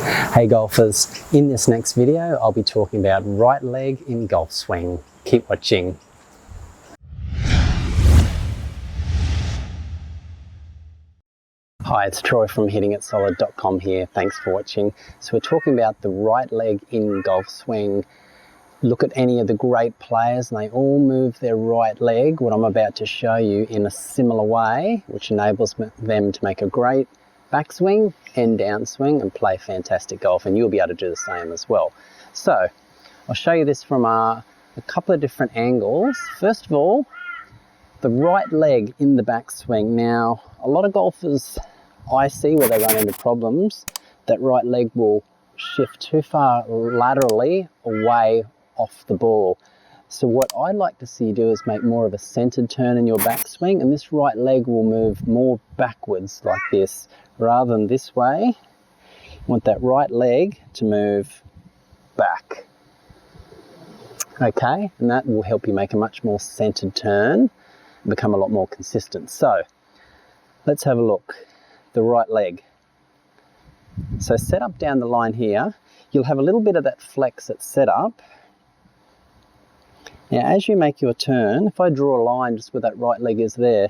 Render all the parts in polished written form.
Hey golfers, in this next video I'll be talking about right leg in golf swing. Keep watching. Hi, it's Troy from hittingitsolid.com here. Thanks for watching. So we're talking about the right leg in golf swing. Look at any of the great players and they all move their right leg, what I'm about to show you, in a similar way, which enables them to make a great backswing and downswing and play fantastic golf, and you'll be able to do the same as well. So I'll show you this from a couple of different angles. First of all, the right leg in the backswing. Now, a lot of golfers I see where they run into problems, that right leg will shift too far laterally away off the ball. So what I'd like to see you do is make more of a centered turn in your backswing, and this right leg will move more backwards like this rather than this way. You want that right leg to move back. Okay, and that will help you make a much more centered turn and become a lot more consistent. So let's have a look. The right leg. So set up down the line here, you'll have a little bit of that flex at setup. Now as you make your turn, if I draw a line just where that right leg is there,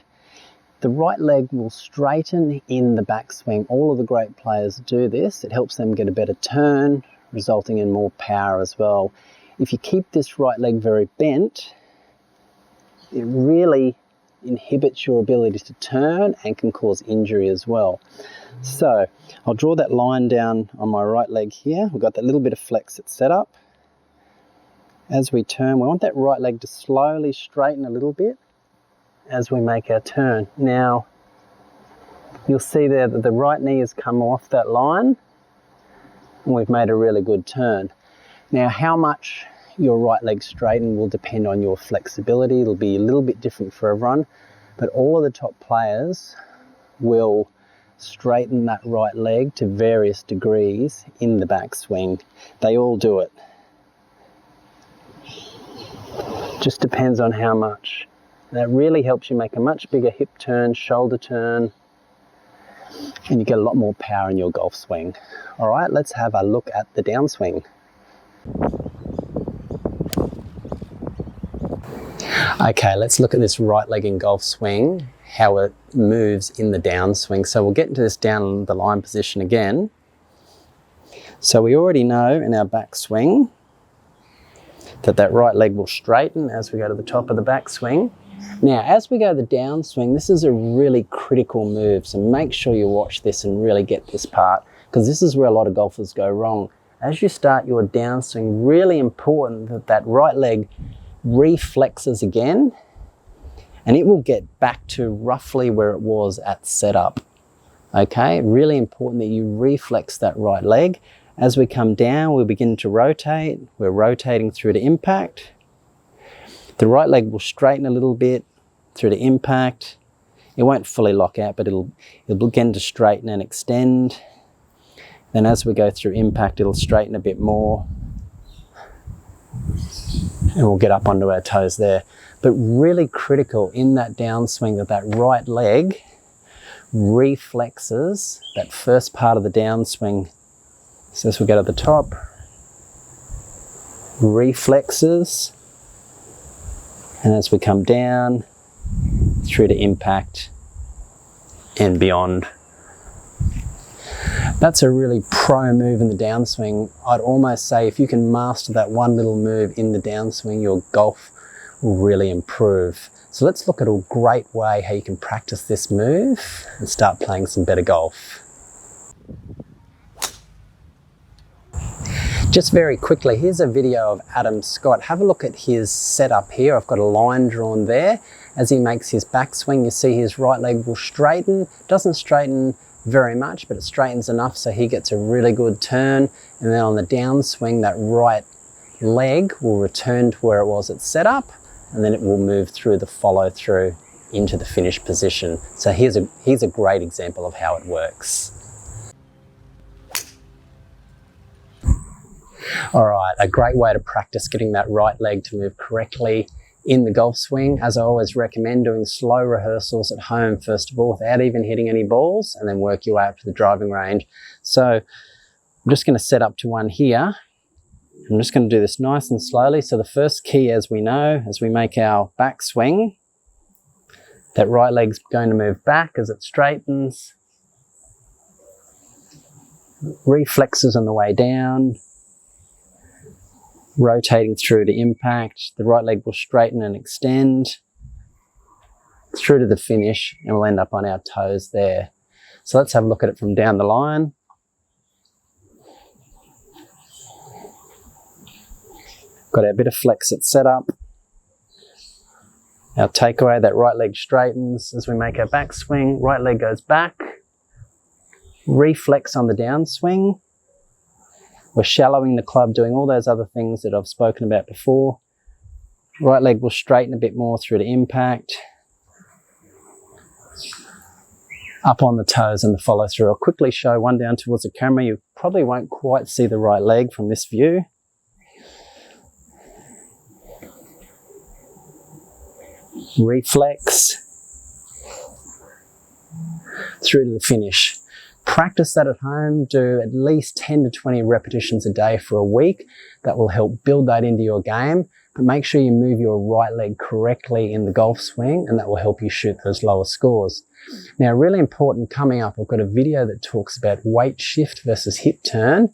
the right leg will straighten in the backswing. All of the great players do this. It helps them get a better turn, resulting in more power as well. If you keep this right leg very bent, it really inhibits your ability to turn and can cause injury as well. So I'll draw that line down on my right leg here. We've got that little bit of flex at setup. As we turn, we want that right leg to slowly straighten a little bit as we make our turn. Now, you'll see there that the right knee has come off that line and we've made a really good turn. Now, how much your right leg straighten will depend on your flexibility. It'll be a little bit different for everyone, but all of the top players will straighten that right leg to various degrees in the backswing. They all do it. Just depends on how much. That really helps you make a much bigger hip turn, shoulder turn, and you get a lot more power in your golf swing. All right, let's have a look at the downswing. Okay, let's look at this right leg in golf swing, how it moves in the downswing. So we'll get into this down the line position again. So we already know in our backswing that right leg will straighten as we go to the top of the backswing. Now, as we go to the downswing, this is a really critical move, so make sure you watch this and really get this part, because this is where a lot of golfers go wrong. As you start your downswing, really important that right leg reflexes again, and it will get back to roughly where it was at setup. Okay, really important that you reflex that right leg. As we come down, we'll begin to rotate. We're rotating through to impact. The right leg will straighten a little bit through to impact. It won't fully lock out, but it'll begin to straighten and extend. Then as we go through impact, it'll straighten a bit more. And we'll get up onto our toes there. But really critical in that downswing that right leg reflexes that first part of the downswing. So as we go to the top, reflexes, and as we come down through to impact and beyond. That's a really pro move in the downswing. I'd almost say if you can master that one little move in the downswing, your golf will really improve. So let's look at a great way how you can practice this move and start playing some better golf. Just very quickly, here's a video of Adam Scott. Have a look at his setup here. I've got a line drawn there. As he makes his backswing, you see his right leg will straighten. Doesn't straighten very much, but it straightens enough so he gets a really good turn. And then on the downswing, that right leg will return to where it was at setup, and then it will move through the follow through into the finish position. So here's a great example of how it works. All right, a great way to practice getting that right leg to move correctly in the golf swing. As I always recommend, doing slow rehearsals at home first of all without even hitting any balls, and then work your way up to the driving range. So I'm just going to set up to one here. I'm just going to do this nice and slowly. So the first key, as we know, as we make our back swing, that right leg's going to move back as it straightens. Reflexes on the way down. Rotating through to impact. The right leg will straighten and extend through to the finish, and we'll end up on our toes there. So let's have a look at it from down the line. Got our bit of flex at setup. Our takeaway, that right leg straightens as we make our back swing. Right leg goes back. Reflex on the downswing. We're shallowing the club, doing all those other things that I've spoken about before. Right leg will straighten a bit more through to impact. Up on the toes and the follow through. I'll quickly show one down towards the camera. You probably won't quite see the right leg from this view. Reflex through to the finish. Practice that at home. Do at least 10 to 20 repetitions a day for a week. That will help build that into your game. But make sure you move your right leg correctly in the golf swing, and that will help you shoot those lower scores. Now, really important coming up, I've got a video that talks about weight shift versus hip turn.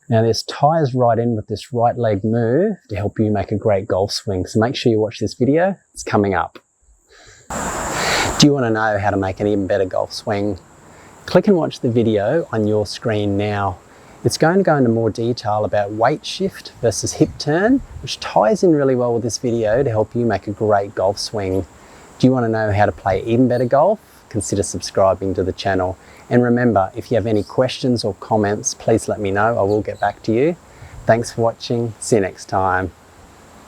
Now, this ties right in with this right leg move to help you make a great golf swing. So make sure you watch this video. It's coming up. Do you want to know how to make an even better golf swing? Click and watch the video on your screen now. It's going to go into more detail about weight shift versus hip turn, which ties in really well with this video to help you make a great golf swing. Do you want to know how to play even better golf? Consider subscribing to the channel. And remember, if you have any questions or comments, please let me know. I will get back to you. Thanks for watching. See you next time.